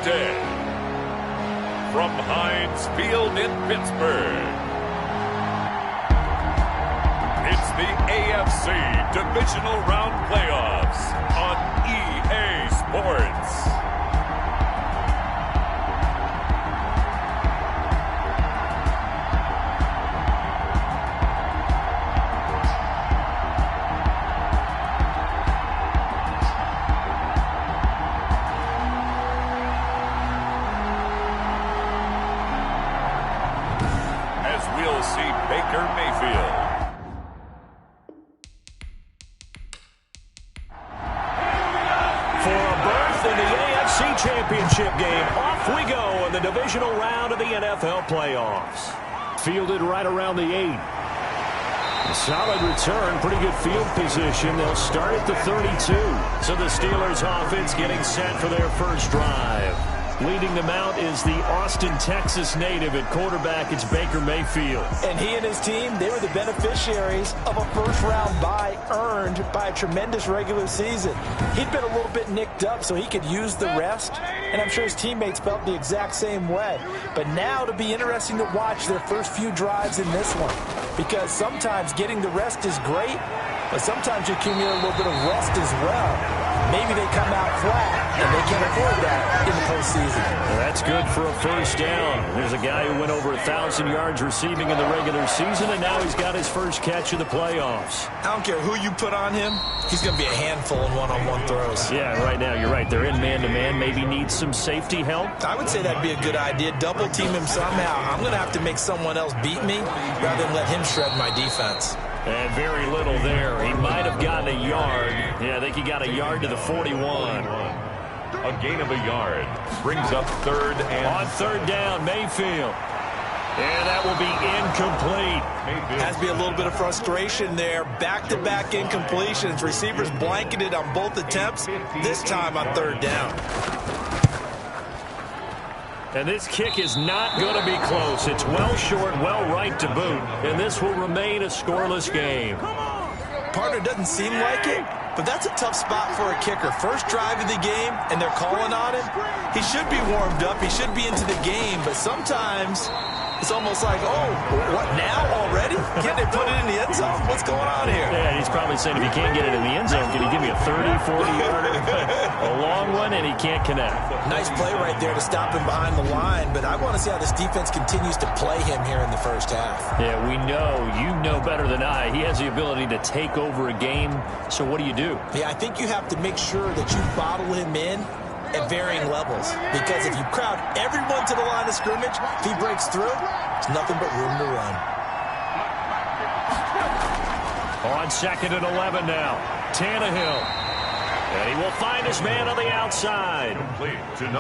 today, from Heinz Field in Pittsburgh, it's the AFC Divisional Round Playoffs on EA Sports. We'll see Baker Mayfield. For a berth in the AFC Championship game, off we go in the divisional round of the NFL playoffs. Fielded right around the 8. A solid return, pretty good field position. They'll start at the 32. So the Steelers offense getting set for their first drive. Leading them out is the Austin, Texas native. At quarterback, it's Baker Mayfield. And he and his team, they were the beneficiaries of a first-round bye earned by a tremendous regular season. He'd been a little bit nicked up, so he could use the rest, and I'm sure his teammates felt the exact same way. But now it'll be interesting to watch their first few drives in this one, because sometimes getting the rest is great, but sometimes you accumulate a little bit of rest as well. Maybe they come out flat, and they can't afford that in the postseason. Well, that's good for a first down. There's a guy who went over 1,000 yards receiving in the regular season, and now he's got his first catch of the playoffs. I don't care who you put on him, he's going to be a handful in one-on-one throws. Yeah, right now, you're right. They're in man-to-man. Maybe needs some safety help. I would say that'd be a good idea. Double team him somehow. I'm going to have to make someone else beat me rather than let him shred my defense. And very little there. He might have gotten a yard. Yeah, I think he got a yard to the 41. A gain of a yard brings up third and... On third down, Mayfield. And that will be incomplete. Has to be a little bit of frustration there. Back-to-back incompletions. Receivers blanketed on both attempts, this time on third down. And this kick is not going to be close. It's well short, well right to boot. And this will remain a scoreless game. Partner doesn't seem like it, but that's a tough spot for a kicker. First drive of the game, and they're calling on him. He should be warmed up. He should be into the game, but sometimes it's almost like, oh, what, now already? Can't they put it in the end zone? What's going on here? Yeah, he's probably saying, if he can't get it in the end zone, can he give me a 30, 40-yarder? A long one, and he can't connect. Nice play right there to stop him behind the line, but I want to see how this defense continues to play him here in the first half. Yeah, we know, you know better than I, he has the ability to take over a game, so what do you do? Yeah, I think you have to make sure that you bottle him in at varying levels, because if you crowd everyone to the line of scrimmage, if he breaks through, there's nothing but room to run. On second and 11 now, Tannehill. And he will find his man on the outside.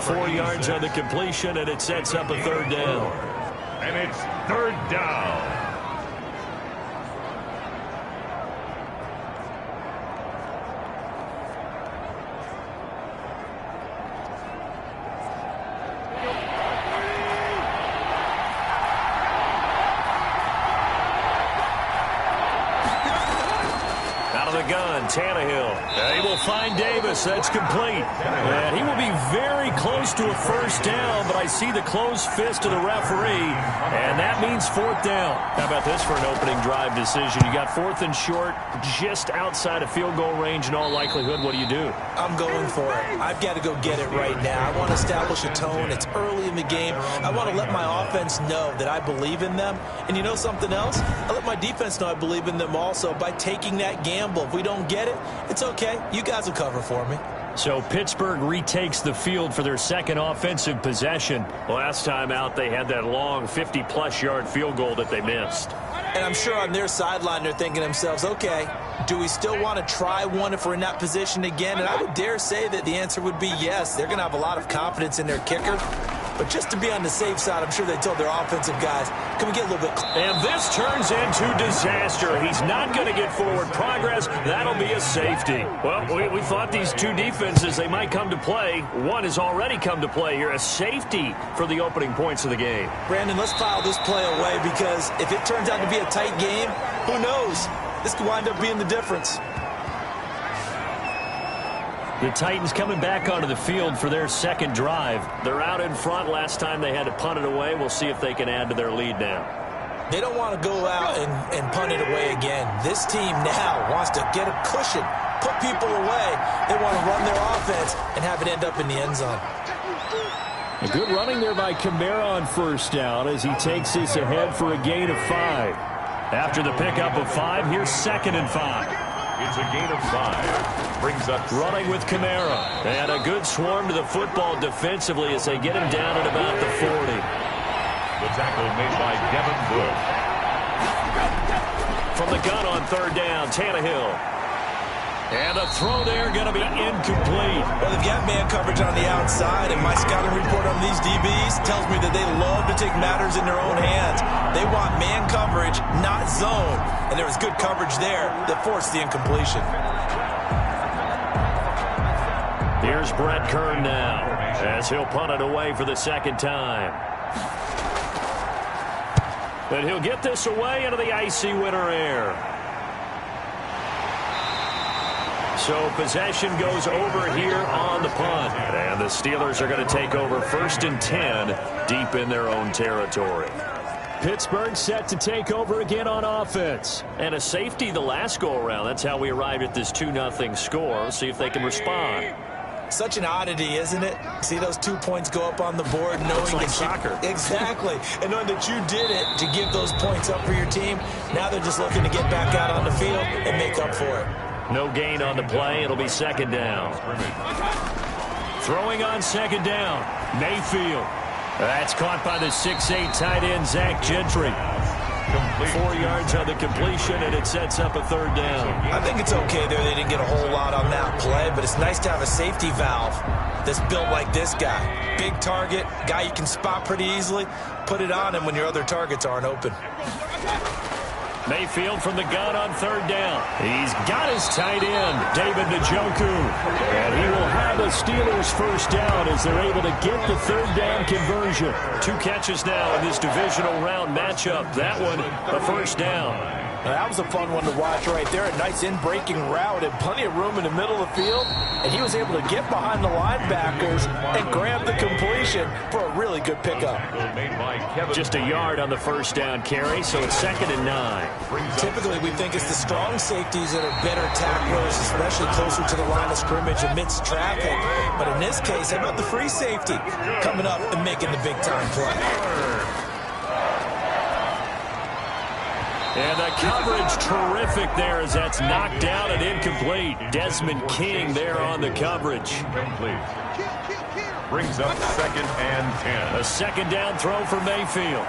4 yards on the completion, and it sets up a third down. And it's third down. Tannehill. He will find Davis. That's complete. And he will be very close to a first down, but I see the closed fist of the referee, and that means fourth down. How about this for an opening drive decision? You got fourth and short, just outside of field goal range in all likelihood. What do you do? I'm going for it. I've got to go get it right now. I want to establish a tone. It's early in the game. I want to let my offense know that I believe in them. And you know something else? I let my defense know I believe in them also by taking that gamble. If we don't get it, it's okay. You guys will cover for me. So Pittsburgh retakes the field for their second offensive possession. Last time out, they had that long 50-plus yard field goal that they missed. And I'm sure on their sideline, they're thinking to themselves, okay, do we still want to try one if we're in that position again? And I would dare say that the answer would be yes. They're going to have a lot of confidence in their kicker. But just to be on the safe side, I'm sure they told their offensive guys, can we get a little bit closer? And this turns into disaster. He's not going to get forward progress. That'll be a safety. Well, we thought these two defenses, they might come to play. One has already come to play here. A safety for the opening points of the game. Brandon, let's file this play away, because if it turns out to be a tight game, who knows? This could wind up being the difference. The Titans coming back onto the field for their second drive. They're out in front. Last time they had to punt it away. We'll see if they can add to their lead now. They don't want to go out and punt it away again. This team now wants to get a cushion, put people away. They want to run their offense and have it end up in the end zone. A good running there by Kamara on first down as he takes this ahead for a gain of 5. After the pickup of 5, here's 2nd and 5. It's a gain of 5. Brings up running with Kamara. And a good swarm to the football defensively as they get him down at about the 40. The tackle made by Devin Bush. From the gun on 3rd down, Tannehill. And the throw there going to be incomplete. Well, they've got man coverage on the outside, and my scouting report on these DBs tells me that they love to take matters in their own hands. They want man coverage, not zone. And there was good coverage there that forced the incompletion. Here's Brett Kern now as he'll punt it away for the 2nd time. But he'll get this away into the icy winter air. So possession goes over here on the punt. And the Steelers are going to take over 1st and 10 deep in their own territory. Pittsburgh set to take over again on offense. And a safety the last go-around. That's how we arrived at this 2-0 score. See if they can respond. Such an oddity, isn't it? See those 2 points go up on the board knowing like that soccer. Exactly. And knowing that you did it to give those points up for your team. Now they're just looking to get back out on the field and make up for it. No gain on the play. It'll be 2nd down. Throwing on 2nd down. Mayfield. That's caught by the 6'8" tight end, Zach Gentry. 4 yards on the completion, and it sets up a 3rd down. I think it's okay there. They didn't get a whole lot on that play, but it's nice to have a safety valve that's built like this guy. Big target, guy you can spot pretty easily. Put it on him when your other targets aren't open. Mayfield from the gun on 3rd down. He's got his tight end, David Njoku. And he will have the Steelers 1st down as they're able to get the 3rd down conversion. 2 catches now in this divisional round matchup. That one, a 1st down. Now, that was a fun one to watch right there. A nice in-breaking route and plenty of room in the middle of the field. And he was able to get behind the linebackers and grab the completion for a really good pickup. Just a yard on the 1st down carry, so it's 2nd and 9. Typically, we think it's the strong safeties that are better tacklers, especially closer to the line of scrimmage amidst traffic. But in this case, how about the free safety coming up and making the big-time play? And the coverage terrific there as that's knocked down and incomplete. Desmond King there on the coverage. Complete. Brings up 2nd and 10. A 2nd down throw for Mayfield.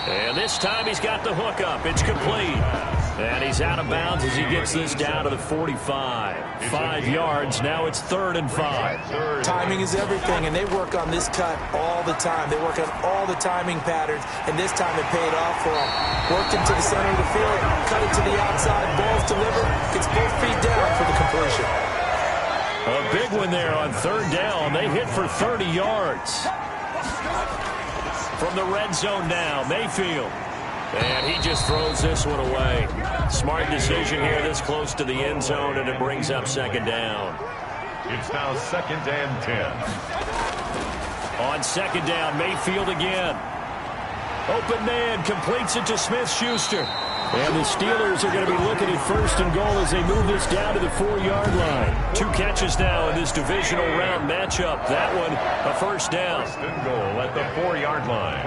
And this time he's got the hook up. It's complete. And he's out of bounds as he gets this down to the 45. 5 yards. Now it's 3rd and 5. Timing is everything, and they work on this cut all the time. They work on all the timing patterns, and this time it paid off for them. Worked into the center of the field, cut it to the outside, ball's delivered, gets both feet down for the completion. A big one there on 3rd down. They hit for 30 yards. From the red zone now, Mayfield. And he just throws this one away. Smart decision here this close to the end zone, and it brings up 2nd down. It's now 2nd and 10. On 2nd down, Mayfield again. Open man, completes it to Smith-Schuster. And the Steelers are going to be looking at 1st and goal as they move this down to the 4-yard line. 2 catches now in this divisional round matchup. That one, a 1st down. 1st and goal at the 4-yard line.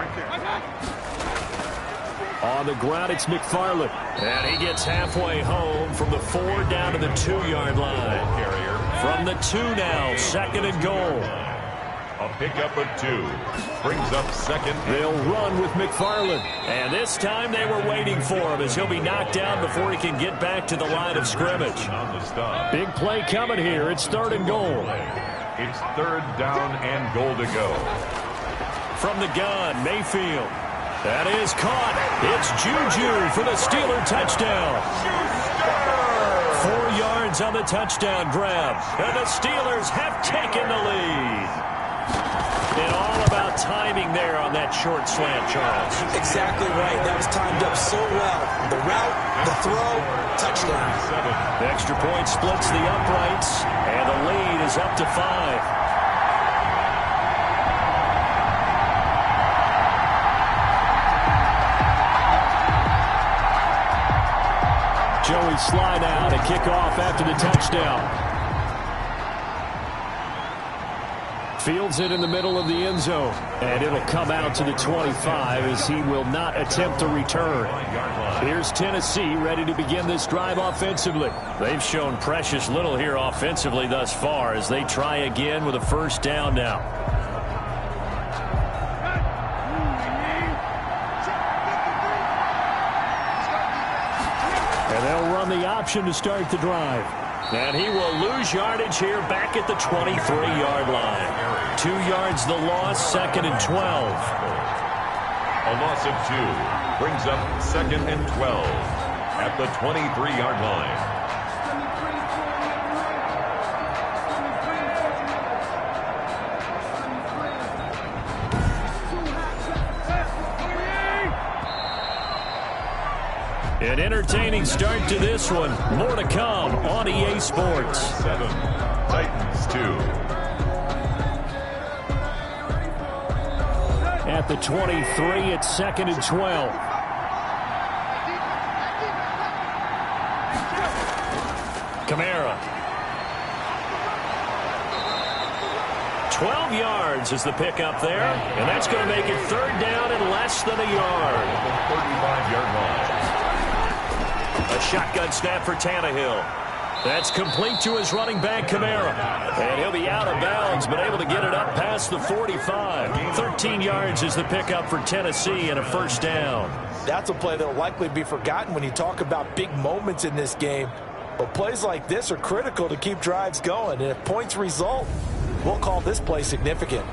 On the ground, it's McFarland. And he gets halfway home from the 4 down to the 2-yard line. From the 2 now, 2nd and goal. A pickup of 2. Brings up 2nd. They'll run with McFarland. And this time they were waiting for him as he'll be knocked down before he can get back to the line of scrimmage. On the stop. Big play coming here. It's 3rd and goal. It's 3rd down and goal to go. From the gun, Mayfield. That is caught. It's Juju for the Steeler touchdown. 4 yards on the touchdown grab. And the Steelers have taken the lead. And all about timing there on that short slant, Charles. Exactly right. That was timed up so well. The route, the throw, touchdown. The extra point splits the uprights, and the lead is up to 5. Joey slide out and kick off after the touchdown. Fields it in the middle of the end zone. And it'll come out to the 25 as he will not attempt to return. Here's Tennessee ready to begin this drive offensively. They've shown precious little here offensively thus far as they try again with a first down now. And they'll run the option to start the drive. And he will lose yardage here back at the 23-yard line. 2 yards the loss, 2nd and 12. A loss of 2 brings up 2nd and 12 at the 23-yard line. An entertaining start to this one. More to come on EA Sports. 7, Titans 2. At the 23, it's 2nd and 12. Kamara. 12 yards is the pickup there, and that's going to make it 3rd down and less than a yard. 35-yard line. A shotgun snap for Tannehill. That's complete to his running back, Kamara. And he'll be out of bounds, but able to get it up past the 45. 13 yards is the pickup for Tennessee and a first down. That's a play that will likely be forgotten when you talk about big moments in this game. But plays like this are critical to keep drives going. And if points result, we'll call this play significant.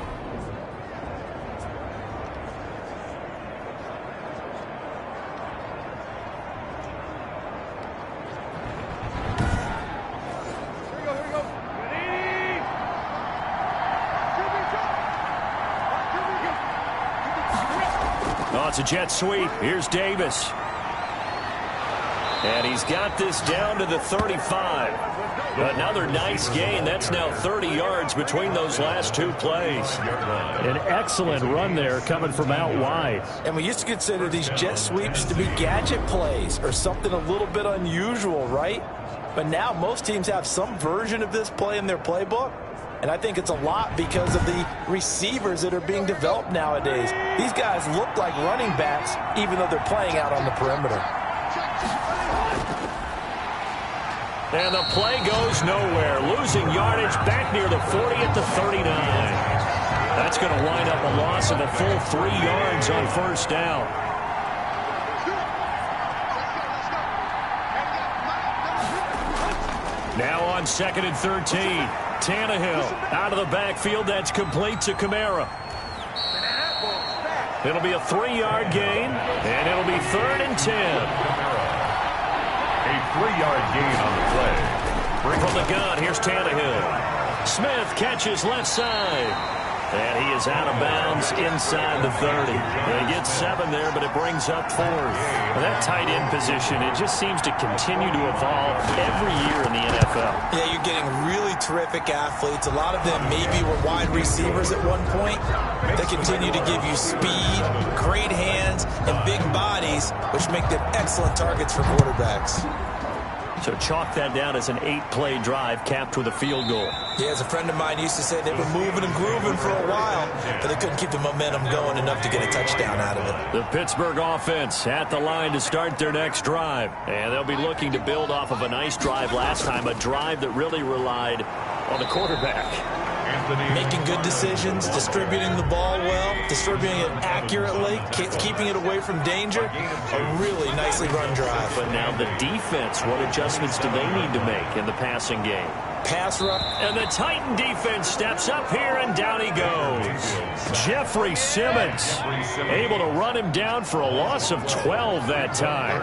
It's a jet sweep. Here's Davis. And he's got this down to the 35. Another nice gain. That's now 30 yards between those last 2 plays. An excellent run there coming from out wide. And we used to consider these jet sweeps to be gadget plays or something a little bit unusual, right? But now most teams have some version of this play in their playbook. And I think it's a lot because of the receivers that are being developed nowadays. These guys look like running backs even though they're playing out on the perimeter. And the play goes nowhere. Losing yardage back near the 40 at the 39. That's going to wind up a loss of a full 3 yards on first down. Now on 2nd and 13. Tannehill out of the backfield. That's complete to Kamara. It'll be a 3-yard gain, and it'll be 3rd and 10. A 3-yard gain on the play. From the gun, here's Tannehill. Smith catches left side. And he is out of bounds inside the 30. They get 7 there, but it brings up 4th. Well, that tight end position, it just seems to continue to evolve every year in the NFL. Yeah, you're getting really terrific athletes. A lot of them maybe were wide receivers at one point. They continue to give you speed, great hands, and big bodies, which make them excellent targets for quarterbacks. So chalk that down as an 8-play drive capped with a field goal. Yeah, as a friend of mine used to say, they were moving and grooving for a while, but they couldn't keep the momentum going enough to get a touchdown out of it. The Pittsburgh offense at the line to start their next drive. And they'll be looking to build off of a nice drive last time, a drive that really relied on the quarterback. Making good decisions, distributing the ball well, distributing it accurately, keeping it away from danger. A really nicely run drive. But now the defense, what adjustments do they need to make in the passing game? Pass rush. And the Titan defense steps up here, and down he goes. Jeffrey Simmons able to run him down for a loss of 12 that time.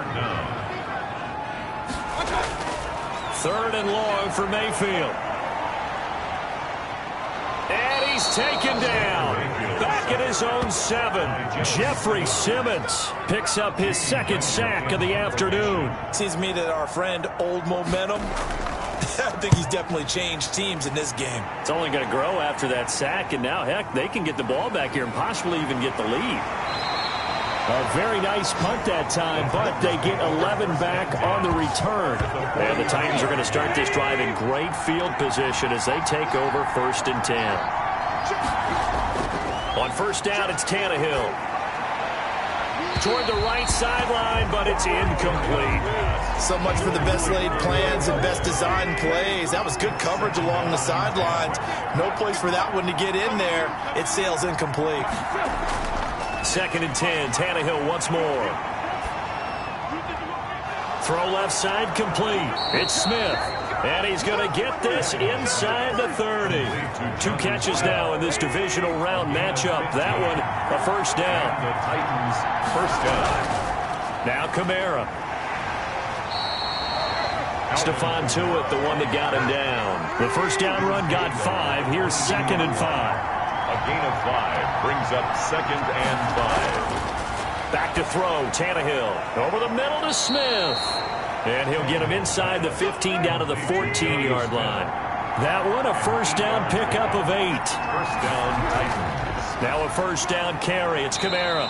3rd and long for Mayfield. And he he's taken down. Back at his own 7. Jeffrey Simmons picks up his second sack of the afternoon. Seems to me that our friend Old Momentum, I think he's definitely changed teams in this game. It's only going to grow after that sack, and now, heck, they can get the ball back here and possibly even get the lead. A very nice punt that time, but they get 11 back on the return. And the Titans are going to start this drive in great field position as they take over 1st and 10. On 1st down, it's Tannehill. Toward the right sideline, but it's incomplete. So much for the best laid plans and best designed plays. That was good coverage along the sidelines. No place for that one to get in there. It sails incomplete. 2nd and 10. Tannehill once more. Throw left side complete. It's Smith. And he's going to get this inside the 30. 2 catches now in this divisional round matchup. That one, a 1st down. The Titans, 1st down. Now Kamara. Stephon Tuitt, the one that got him down. The 1st down run got 5. Here's 2nd and 5. A gain of 5 brings up 2nd and 5. Back to throw. Tannehill over the middle to Smith. And he'll get him inside the 15 down to the 14-yard line. That one a 1st down pickup of 8. 1st down Titans. Now a 1st down carry. It's Kamara.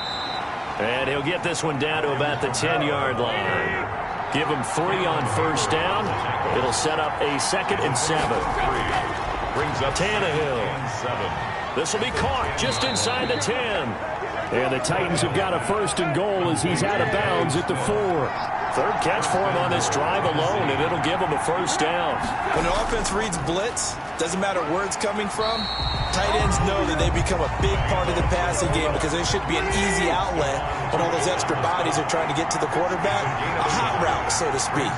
And he'll get this one down to about the 10-yard line. Give him 3 on 1st down. It'll set up a 2nd and 7. Brings up Tannehill. 7. This will be caught just inside the 10. And the Titans have got a 1st and goal as he's out of bounds at the 4. 3rd catch for him on this drive alone, and it'll give him a 1st down. When the offense reads blitz, doesn't matter where it's coming from, tight ends know that they become a big part of the passing game because they should be an easy outlet when all those extra bodies are trying to get to the quarterback. A hot route, so to speak.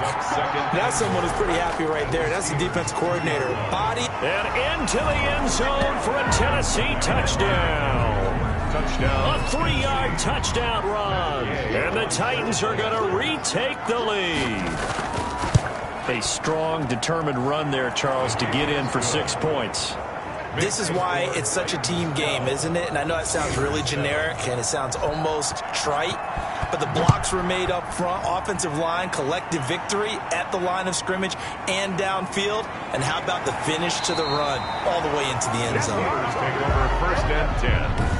That's someone who's pretty happy right there. That's the defense coordinator. Body. And into the end zone for a Tennessee touchdown. A 3-yard touchdown run. And the Titans are going to retake the lead. A strong, determined run there, Charles, to get in for 6 points. This is why it's such a team game, isn't it? And I know it sounds really generic and it sounds almost trite, but the blocks were made up front, offensive line, collective victory at the line of scrimmage and downfield. And how about the finish to the run all the way into the end zone? Take over 1st and 10.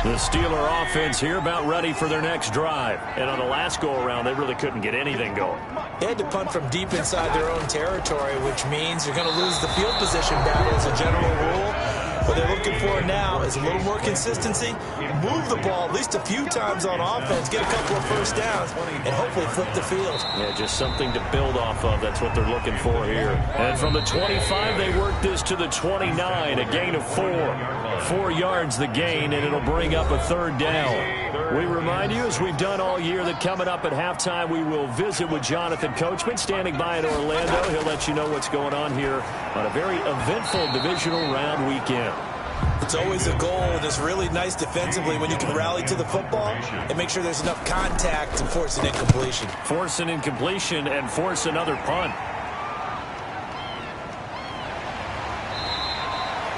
The Steeler offense here about ready for their next drive. And on the last go-around, they really couldn't get anything going. They had to punt from deep inside their own territory, which means you're going to lose the field position battle as a general rule. What they're looking for now is a little more consistency, move the ball at least a few times on offense, get a couple of 1st downs, and hopefully flip the field. Yeah, just something to build off of. That's what they're looking for here. And from the 25, they work this to the 29, a gain of 4. 4 yards the gain, and it'll bring up a 3rd down. We remind you, as we've done all year, that coming up at halftime, we will visit with Jonathan Coachman, standing by in Orlando. He'll let you know what's going on here on a very eventful divisional round weekend. It's always a goal, and it's really nice defensively when you can rally to the football and make sure there's enough contact to force an incompletion. Force an incompletion and force another punt.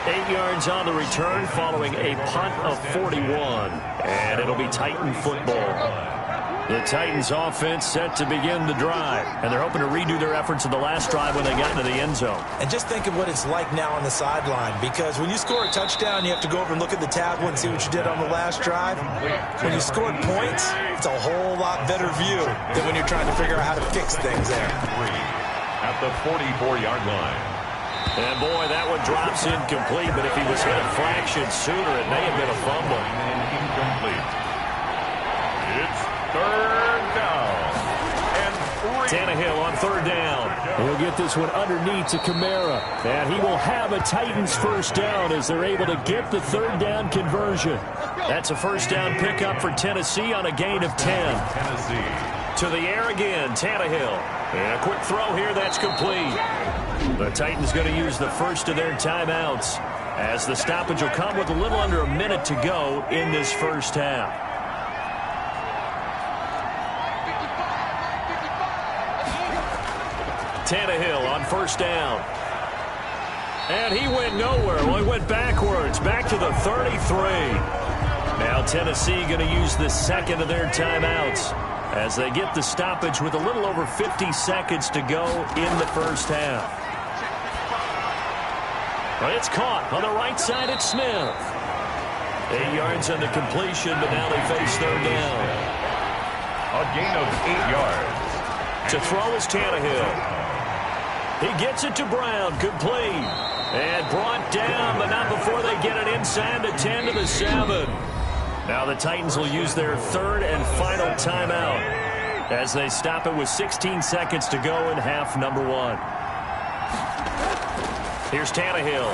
8 yards on the return following a punt of 41. And it'll be Titan football. The Titans offense set to begin the drive. And they're hoping to redo their efforts in the last drive when they got into the end zone. And just think of what it's like now on the sideline. Because when you score a touchdown, you have to go over and look at the tablet and see what you did on the last drive. When you scored points, it's a whole lot better view than when you're trying to figure out how to fix things there. At the 44-yard line. And boy, that one drops incomplete, but if he was hit a fraction sooner, it may have been a fumble. Incomplete. It's 3rd down. And 3. Tannehill on 3rd down. He'll get this one underneath to Kamara. And he will have a Titans 1st down as they're able to get the 3rd down conversion. That's a 1st down pickup for Tennessee on a gain of 10. Tennessee. To the air again, Tannehill. And a quick throw here, that's complete. The Titans going to use the first of their timeouts as the stoppage will come with a little under a minute to go in this first half. Tannehill on 1st down. And he went nowhere. Well, he went backwards, back to the 33. Now Tennessee going to use the second of their timeouts as they get the stoppage with a little over 50 seconds to go in the first half. But it's caught on the right side at Smith. 8 yards on the completion, but now they face third down. A gain of 8 yards. To throw is Tannehill. He gets it to Brown, complete. And brought down, but not before they get it inside the 10 to the 7. Now the Titans will use their third and final timeout as they stop it with 16 seconds to go in half number 1. Here's Tannehill.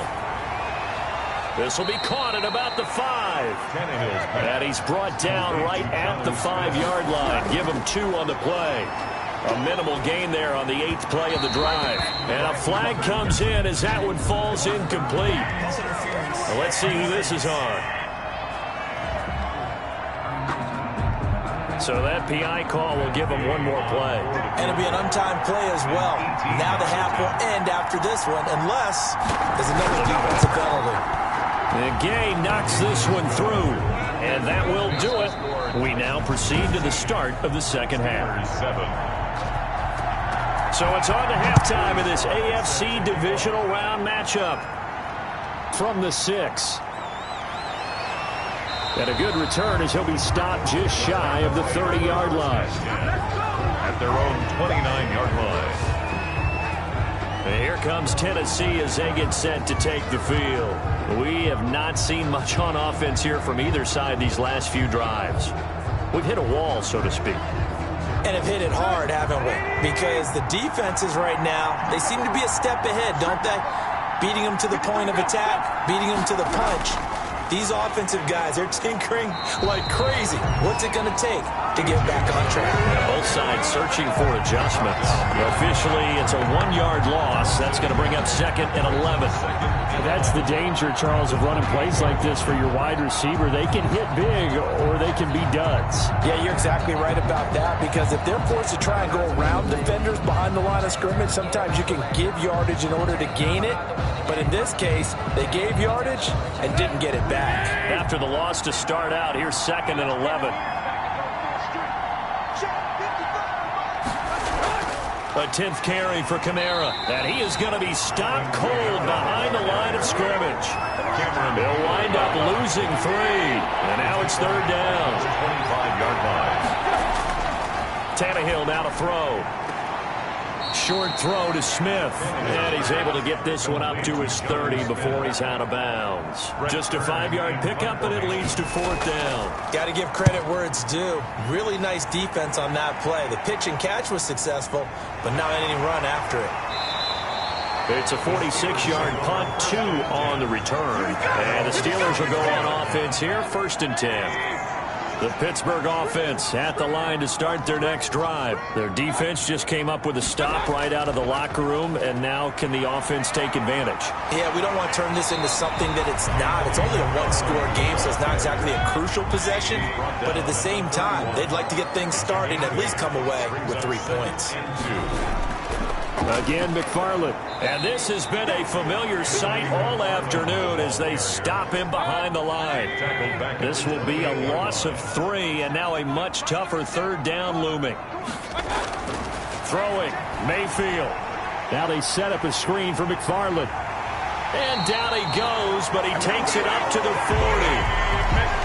This will be caught at about the 5. And he's brought down right at the 5-yard line. Give him 2 on the play. A minimal gain there on the 8th play of the drive. And a flag comes in as that one falls incomplete. Well, let's see who this is on. So that PI call will give him one more play. And it'll be an untimed play as well. Now the half will end after this one, unless there's another defensive penalty. And Gay knocks this one through, and that will do it. We now proceed to the start of the second half. So it's on to halftime in this AFC divisional round matchup. From the 6. And a good return as he'll be stopped just shy of the 30-yard line. At their own 29-yard line. And here comes Tennessee as they get set to take the field. We have not seen much on offense here from either side these last few drives. We've hit a wall, so to speak. And have hit it hard, haven't we? Because the defenses right now, they seem to be a step ahead, don't they? Beating them to the point of attack, beating them to the punch. These offensive guys, they're tinkering like crazy. What's it going to take to get back on track? Both sides searching for adjustments. Officially, it's a 1-yard loss. That's going to bring up second and 11. That's the danger, Charles, of running plays like this for your wide receiver. They can hit big or they can be duds. Yeah, you're exactly right about that, because if they're forced to try and go around defenders behind the line of scrimmage, sometimes you can give yardage in order to gain it. But in this case, they gave yardage and didn't get it back. After the loss to start out, here's second and 11. A 10th carry for Kamara. And he is going to be stopped cold behind the line of scrimmage. They'll wind up losing 3. And now it's third down. 25-yard line. Tannehill now to throw. Short throw to Smith. And he's able to get this one up to his 30 before he's out of bounds. Just a 5-yard pickup, and it leads to fourth down. Got to give credit where it's due. Really nice defense on that play. The pitch and catch was successful, but not any run after it. It's a 46-yard punt, 2 on the return. And the Steelers will go on offense here, 1st and 10. The Pittsburgh offense at the line to start their next drive. Their defense just came up with a stop right out of the locker room, and now can the offense take advantage? Yeah, we don't want to turn this into something that it's not. It's only a 1-score game, so it's not exactly a crucial possession. But at the same time, they'd like to get things started and at least come away with 3 points. Again, McFarland. And this has been a familiar sight all afternoon as they stop him behind the line. This will be a loss of 3, and now a much tougher third down looming. Throwing, Mayfield. Now they set up a screen for McFarland. And down he goes, but he takes it up to the 40.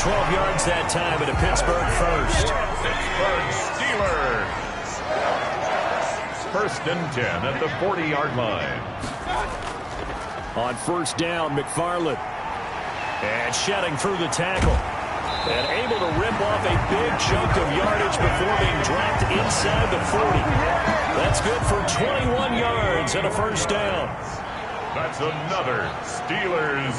12 yards that time at a Pittsburgh first. Pittsburgh Steelers. 1st and 10 at the 40-yard line. On first down, McFarland. And shedding through the tackle. And able to rip off a big chunk of yardage before being dropped inside the 40. That's good for 21 yards and a first down. That's another Steelers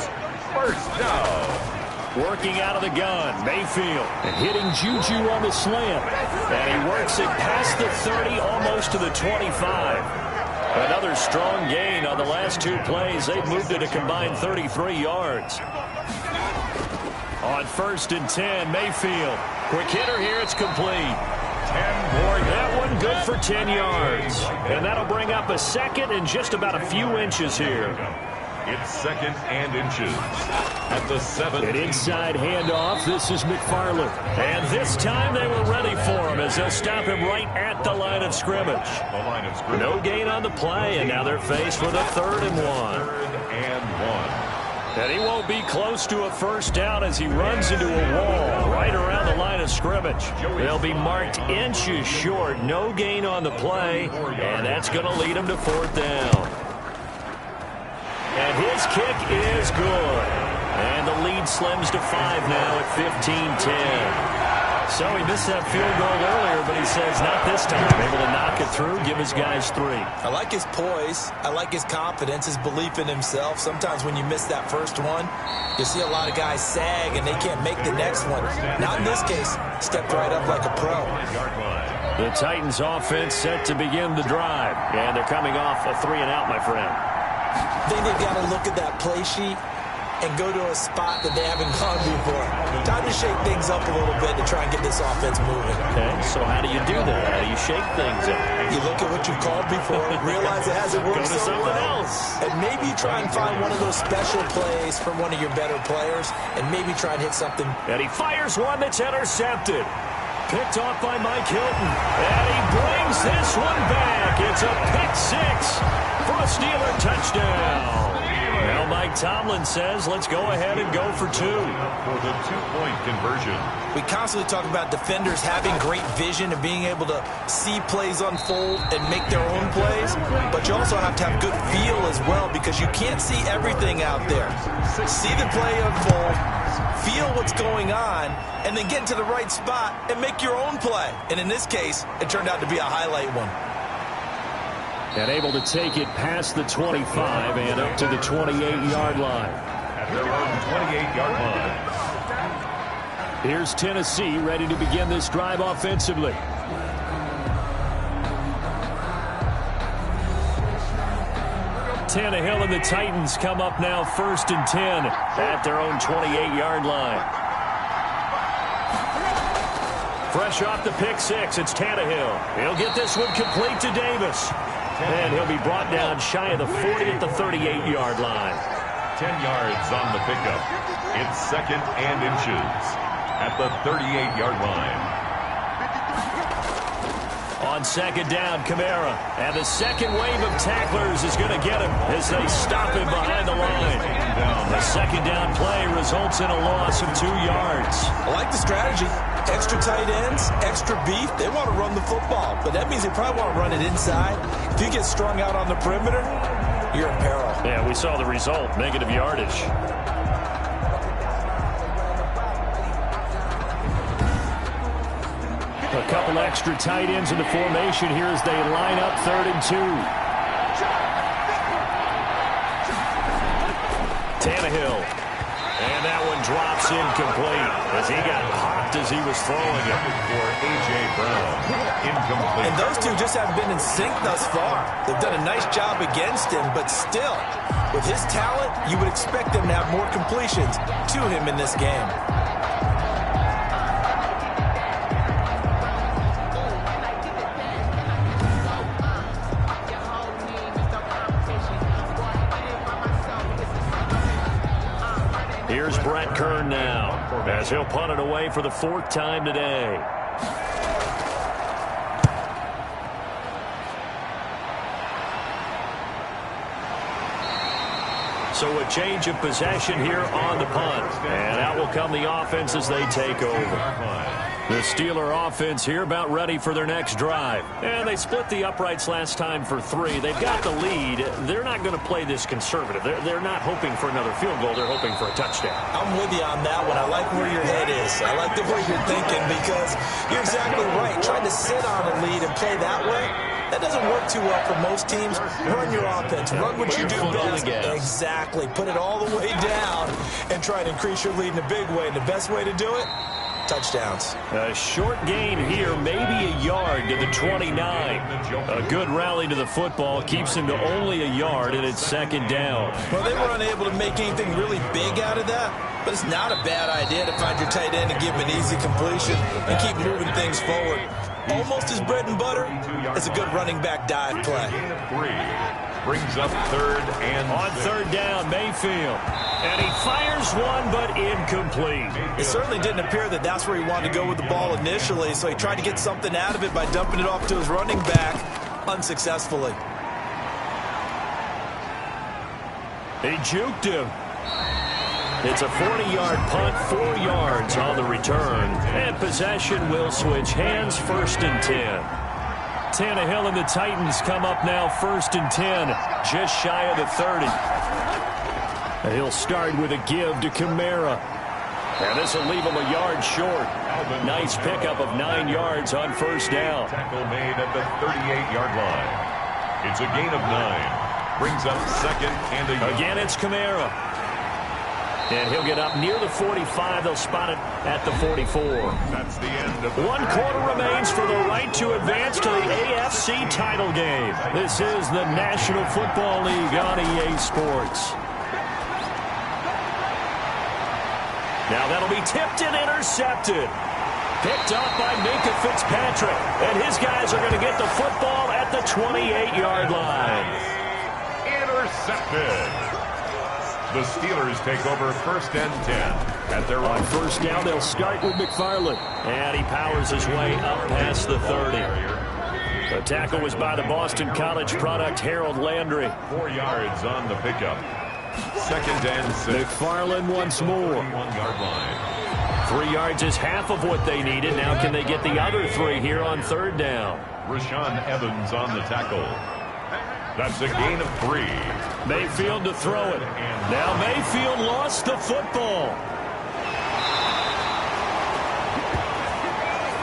first down. Working out of the gun, Mayfield. And hitting Juju on the slant. And he works it past the 30, almost to the 25. Another strong gain on the last 2 plays. They've moved it a combined 33 yards. On 1st and 10, Mayfield. Quick hitter here, it's complete. 10 more. That one good for 10 yards. And that'll bring up a second and just about a few inches here. It's 2nd and inches. At the 7. An inside handoff. This is McFarland. And this time they were ready for him as they'll stop him right at the line of scrimmage. No gain on the play, and now they're faced with a 3rd and 1. 3rd and 1. And he won't be close to a first down as he runs into a wall right around the line of scrimmage. They'll be marked inches short. No gain on the play, and that's going to lead him to 4th down. And his kick is good. And the lead slims to 5 now at 15-10. So he missed that field goal earlier, but he says not this time. Able to knock it through, give his guys 3. I like his poise. I like his confidence, his belief in himself. Sometimes when you miss that first one, you see a lot of guys sag and they can't make the next one. Not in this case. Stepped right up like a pro. The Titans offense set to begin the drive. And they're coming off a 3-and-out, my friend. I think they've got to look at that play sheet and go to a spot that they haven't gone before. Time to shake things up a little bit to try and get this offense moving. Okay, so how do you do that? How do you shake things up? You look at what you've called before, realize it hasn't worked so well, and maybe you try and find one of those special plays from one of your better players, and maybe try and hit something. And he fires one that's intercepted. Picked off by Mike Hilton. And he brings this one back. It's a pick 6 for a Steeler touchdown. Now Mike Tomlin says, let's go ahead and go for 2. For the 2-point conversion. We constantly talk about defenders having great vision and being able to see plays unfold and make their own plays, but you also have to have good feel as well because you can't see everything out there. See the play unfold, feel what's going on, and then get to the right spot and make your own play. And in this case, it turned out to be a highlight one. And able to take it past the 25 and up to the 28-yard line. At their own 28-yard line. Here's Tennessee ready to begin this drive offensively. Tannehill and the Titans come up now 1st and 10 at their own 28-yard line. Fresh off the pick 6, it's Tannehill. He'll get this one complete to Davis. And he'll be brought down shy of the 40 at the 38-yard line. 10 yards on the pickup. It's 2nd and inches at the 38-yard line. On 2nd down, Kamara. And the second wave of tacklers is going to get him as they stop him behind the line. The 2nd down play results in a loss of 2 yards. I like the strategy. Extra tight ends, extra beef. They want to run the football, but that means they probably want to run it inside. If you get strung out on the perimeter, you're in peril. Yeah, we saw the result, negative yardage. A couple extra tight ends in the formation here as they line up 3rd and 2. Tannehill. And that one drops incomplete as he got hopped as he was throwing it. For A.J. Brown, incomplete. And those two just haven't been in sync thus far. They've done a nice job against him, but still, with his talent, you would expect them to have more completions to him in this game. Here's Brett Kern now as he'll punt it away for the 4th time today. So a change of possession here on the punt. And out will come the offense as they take over. The Steeler offense here about ready for their next drive. And they split the uprights last time for 3. They've got the lead. They're not going to play this conservative. They're not hoping for another field goal. They're hoping for a touchdown. I'm with you on that one. I like where your head is. I like the way you're thinking because you're exactly right. Trying to sit on a lead and play that way, that doesn't work too well for most teams. Run your offense. Run what you do best. Exactly. Put it all the way down and try to increase your lead in a big way. And the best way to do it, touchdowns. A short gain here, maybe a yard to the 29. A good rally to the football keeps him to only a yard, and it's 2nd down. Well, they were unable to make anything really big out of that, but it's not a bad idea to find your tight end and give him an easy completion and keep moving things forward. Almost his bread and butter. It's a good running back dive play. Brings up 3rd and On 6. 3rd down, Mayfield. And he fires one, but incomplete. It certainly didn't appear that that's where he wanted to go with the ball initially, so he tried to get something out of it by dumping it off to his running back unsuccessfully. He juked him. It's a 40-yard punt, 4 yards on the return. And possession will switch hands, 1st and 10. Tannehill and the Titans come up now 1st and 10, just shy of the 30. He'll start with a give to Kamara. And this will leave him a yard short. Nice pickup of 9 yards on 1st down. Tackle made at the 38-yard line. It's a gain of 9. Brings up 2nd and a yard. Again, it's Kamara. And he'll get up near the 45. They'll spot it at the 44. That's the end of the 1 quarter remains for the right to advance to the AFC title game. This is the National Football League on EA Sports. Now that'll be tipped and intercepted. Picked off by Minkah Fitzpatrick. And his guys are going to get the football at the 28-yard line. Intercepted. The Steelers take over 1st and 10 at their On own. 1st down, they'll start with McFarland. And he powers his way up past the 30. The tackle was by the Boston College product, Harold Landry. 4 yards on the pickup. 2nd and 6. McFarland once more. 31-yard line. 3 yards is half of what they needed. Now can they get the other 3 here on 3rd down? Rashaan Evans on the tackle. That's a gain of 3. Mayfield to throw it. Now Mayfield lost the football.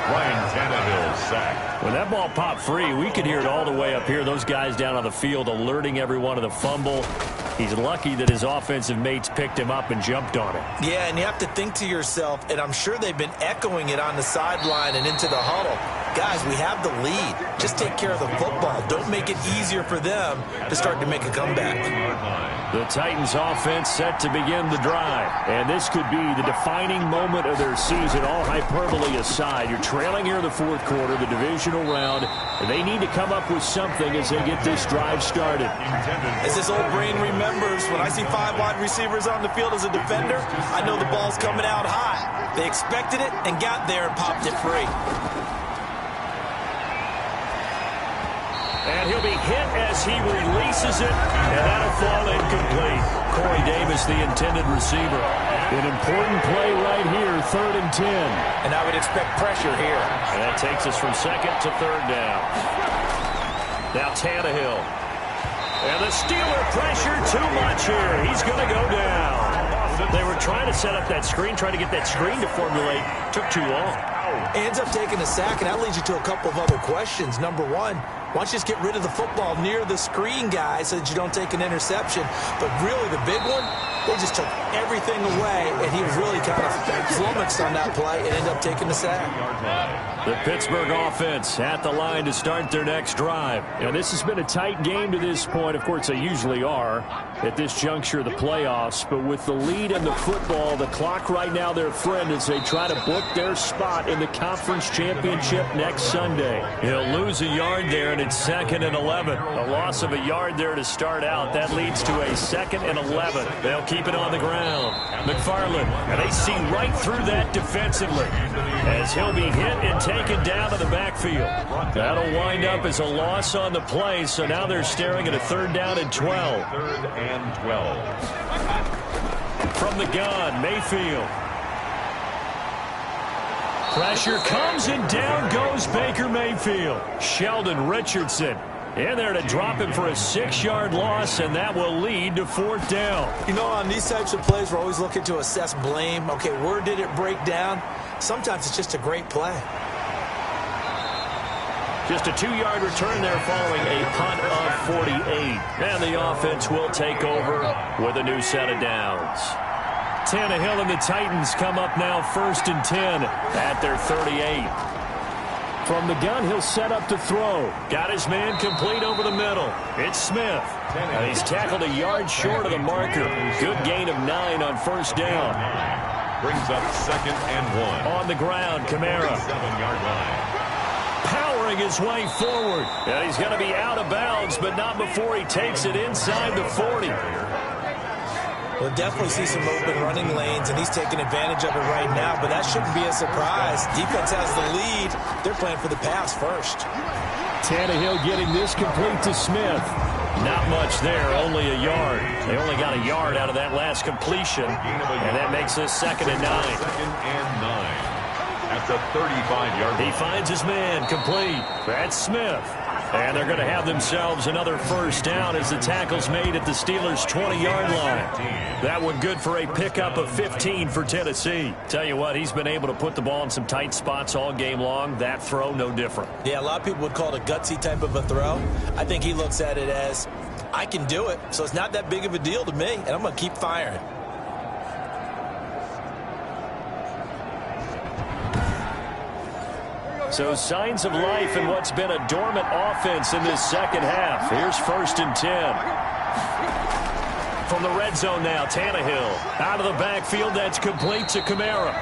Ryan Tannehill sacked. When that ball popped free, we could hear it all the way up here. Those guys down on the field alerting everyone of the fumble. He's lucky that his offensive mates picked him up and jumped on it. Yeah, and you have to think to yourself, and I'm sure they've been echoing it on the sideline and into the huddle. Guys, we have the lead. Just take care of the football. Don't make it easier for them to start to make a comeback. The Titans offense set to begin the drive. And this could be the defining moment of their season, all hyperbole aside. You're trailing here in the 4th quarter, the divisional round. And they need to come up with something as they get this drive started. As this old brain remembers, when I see 5 wide receivers on the field as a defender, I know the ball's coming out high. They expected it and got there and popped it free. And he'll be hit as he releases it, and that'll fall incomplete. Corey Davis, the intended receiver. An important play right here, 3rd and 10. And I would expect pressure here. And that takes us from 2nd to 3rd down. Now Tannehill. And the Steeler pressure too much here. He's going to go down. They were trying to set up that screen, trying to get that screen to formulate. Took too long. Ends up taking a sack, and that leads you to a couple of other questions. Number one, why don't you just get rid of the football near the screen guy so that you don't take an interception? But really, the big one, they just took everything away, and he was really kind of flummoxed on that play and ended up taking the sack. The Pittsburgh offense at the line to start their next drive. And this has been a tight game to this point. Of course, they usually are at this juncture of the playoffs. But with the lead in the football, the clock right now their friend as they try to book their spot in the conference championship next Sunday. He'll lose a yard there, and it's 2nd and 11. A loss of a yard there to start out. That leads to a 2nd and 11. They'll keep it on the ground. McFarland, and they see right through that defensively as he'll be hit and taken down to the backfield. That'll wind up as a loss on the play, so now they're staring at a 3rd down and 12. 3rd and 12. From the gun, Mayfield. Pressure comes and down goes Baker Mayfield. Sheldon Richardson in there to drop him for a 6-yard loss, and that will lead to 4th down. You know, on these types of plays, we're always looking to assess blame. Okay, where did it break down? Sometimes it's just a great play. Just a 2-yard return there following a punt of 48. And the offense will take over with a new set of downs. Tannehill and the Titans come up now 1st and 10 at their 38. From the gun, he'll set up to throw. Got his man complete over the middle. It's Smith. And he's tackled a yard short of the marker. Good gain of 9 on 1st down. Brings up 2nd and 1. On the ground, Kamara. 7-yard line. Powering clawing his way forward. And he's going to be out of bounds, but not before he takes it inside the 40. We'll definitely see some open running lanes, and he's taking advantage of it right now, but that shouldn't be a surprise. Defense has the lead. They're playing for the pass first. Tannehill getting this complete to Smith. Not much there, only a yard. They only got a yard out of that last completion, and that makes this 2nd and 9. 2nd and 9 at the 35-yard line. He finds his man complete. That's Smith. And they're going to have themselves another first down as the tackle's made at the Steelers' 20-yard line. That one good for a pickup of 15 for Tennessee. Tell you what, he's been able to put the ball in some tight spots all game long. That throw, no different. Yeah, a lot of people would call it a gutsy type of a throw. I think he looks at it as, I can do it, so it's not that big of a deal to me, and I'm going to keep firing. So signs of life in what's been a dormant offense in this second half. Here's 1st and 10. From the red zone now, Tannehill. Out of the backfield, that's complete to Kamara.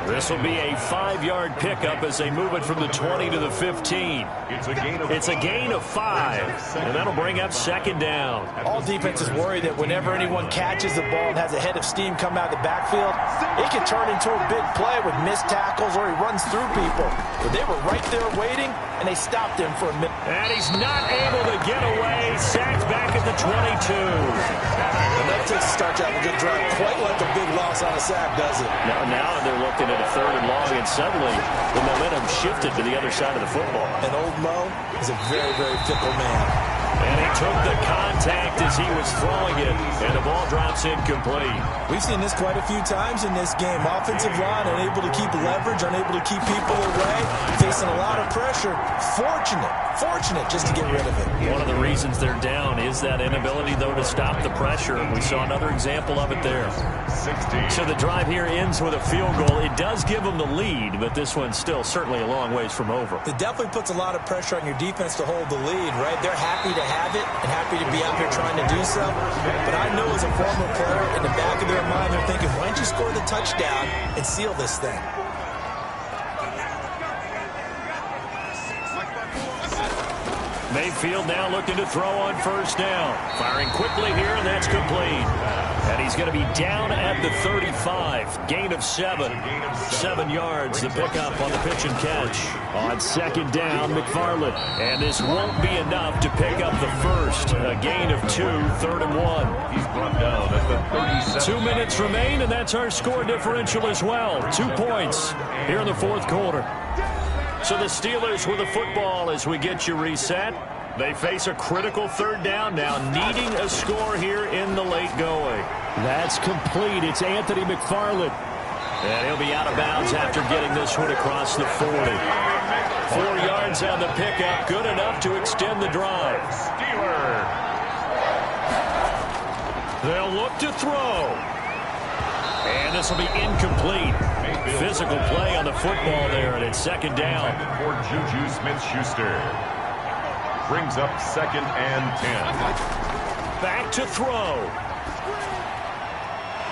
This will be a 5-yard pickup as they move it from the 20 to the 15. It's a gain of 5, and that'll bring up 2nd down. All defenses worry that whenever anyone catches the ball and has a head of steam come out of the backfield, it can turn into a big play with missed tackles or he runs through people. But they were right there waiting, and they stopped him for a minute. And he's not able to get away. Sacked back at the 22. And that takes starts out a good drive. Quite like a big loss on a sack, does it? Now they're looking at a 3rd and long, and suddenly the momentum shifted to the other side of the football. And old Mo is a very, very fickle man. And he took the contact as he was throwing it, and the ball drops incomplete. We've seen this quite a few times in this game. Offensive line unable to keep leverage, unable to keep people away, facing a lot of pressure. Fortunate just to get rid of it. One of the reasons they're down is that inability, though, to stop the pressure. We saw another example of it there. 16. So the drive here ends with a field goal. It does give them the lead, but this one's still certainly a long ways from over. It definitely puts a lot of pressure on your defense to hold the lead, right? They're happy to have it and happy to be out here trying to do so. But I know as a former player, in the back of their mind, they're thinking, why don't you score the touchdown and seal this thing? Mayfield now looking to throw on 1st down. Firing quickly here, and that's complete. And he's going to be down at the 35. Gain of 7. 7 yards, the pickup on the pitch and catch. On 2nd down, McFarland. And this won't be enough to pick up the first. A gain of 2, 3rd and 1. He's brought down at the 37. 2 minutes remain, and that's our score differential as well. 2 points here in the 4th quarter. So the Steelers with the football as we get you reset. They face a critical 3rd down now, needing a score here in the late going. That's complete. It's Anthony McFarland. And he'll be out of bounds after getting this one across the 40. 4 yards on the pickup, good enough to extend the drive. Steelers. They'll look to throw. And this will be incomplete. Physical play on the football there, and it's 2nd down. For Juju Smith-Schuster. Brings up 2nd and 10. Back to throw.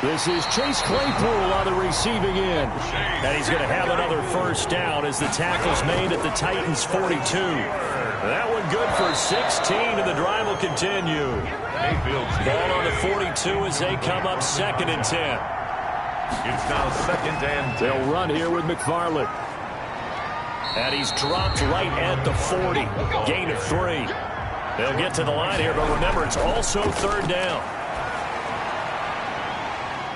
This is Chase Claypool on the receiving end. And he's going to have another first down as the tackle's made at the Titans' 42. That one good for 16, and the drive will continue. Ball on the 42 as they come up 2nd and 10. It's now 2nd and 10. They'll run here with McFarland. And he's dropped right at the 40. Gain of 3. They'll get to the line here, but remember, it's also 3rd down.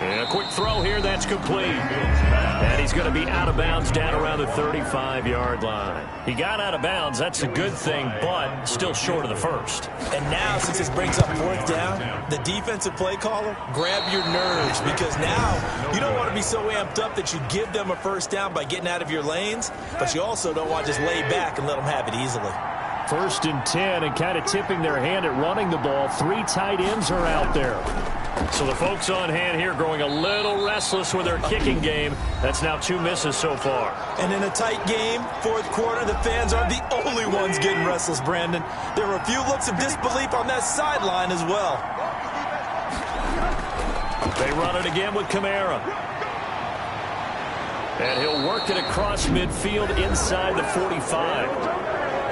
And a quick throw here, that's complete. And he's going to be out of bounds down around the 35-yard line. He got out of bounds, that's a good thing, but still short of the first. And now, since this brings up 4th down, the defensive play caller, grab your nerves, because now you don't want to be so amped up that you give them a first down by getting out of your lanes, but you also don't want to just lay back and let them have it easily. 1st and 10, and kind of tipping their hand at running the ball. 3 tight ends are out there. So the folks on hand here growing a little restless with their kicking game. That's now 2 misses so far. And in a tight game, 4th quarter, the fans are the only ones getting restless, Brandon. There were a few looks of disbelief on that sideline as well. They run it again with Kamara. And he'll work it across midfield inside the 45.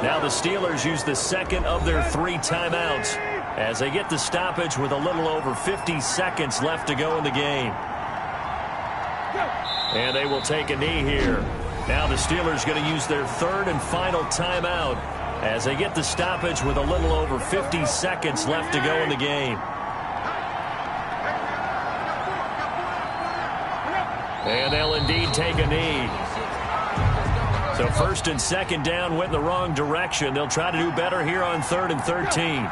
Now the Steelers use the second of their 3 timeouts as they get the stoppage with a little over 50 seconds left to go in the game. And they will take a knee here. Now the Steelers going to use their 3rd and final timeout as they get the stoppage with a little over 50 seconds left to go in the game. And they'll indeed take a knee. So 1st and 2nd down went in the wrong direction. They'll try to do better here on 3rd and 13.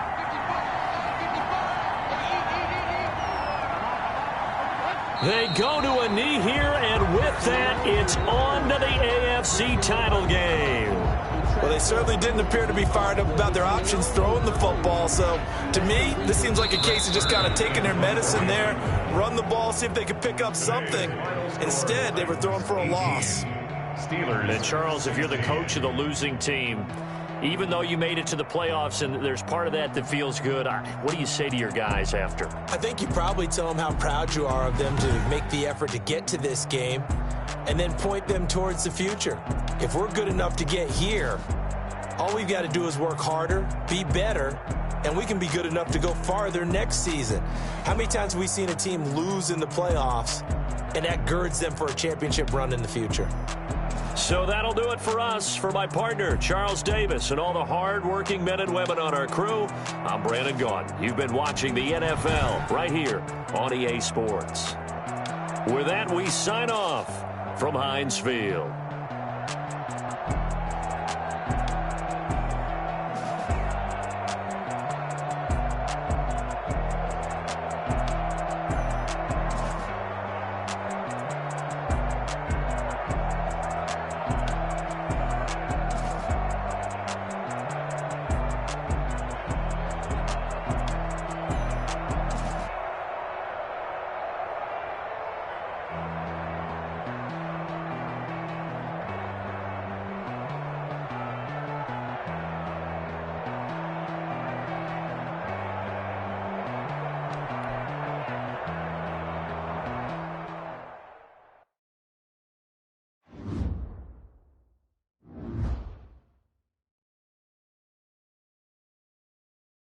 They go to a knee here, and with that, it's on to the AFC title game. Well, they certainly didn't appear to be fired up about their options throwing the football. So, to me, this seems like a case of just kind of taking their medicine there, run the ball, see if they could pick up something. Instead, they were throwing for a loss. Steelers. And, Charles, if you're the coach of the losing team, even though you made it to the playoffs and there's part of that feels good, what do you say to your guys after? I think you probably tell them how proud you are of them to make the effort to get to this game and then point them towards the future. If we're good enough to get here, all we've got to do is work harder, be better, and we can be good enough to go farther next season. How many times have we seen a team lose in the playoffs, and that girds them for a championship run in the future? So that'll do it for us. For my partner, Charles Davis, and all the hard-working men and women on our crew, I'm Brandon Gaudin. You've been watching the NFL right here on EA Sports. With that, we sign off from Heinz Field.